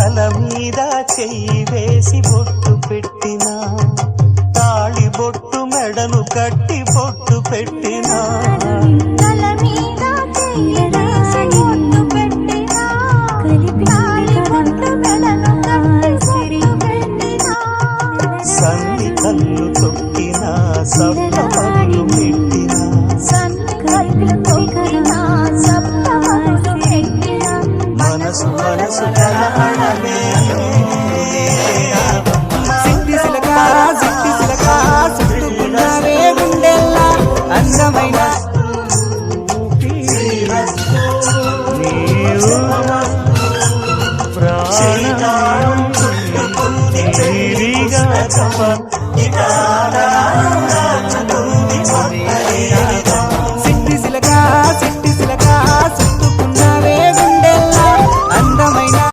తల మీద చెయ్యి వేసి బొట్టు పెట్టినా, తాళి బొట్టు మెడను కట్టి బొట్టు పెట్టినా, తల మీద చెయ్యి వేసి బొట్టు పెట్టినా, తాళి బొట్టు మెడను కట్టి బొట్టు పెట్టినా, సన్ని కళ్ళు తొక్కినా సప్తపదులు పెట్టినా, సన్ని కళ్ళు తొక్కినా సప్తపదులు పెట్టినా, మనసు మనసు కలహడమే సిట్టి సిలక చుట్టుకున్నవే గుండెల్లా అందమైన ప్రాణం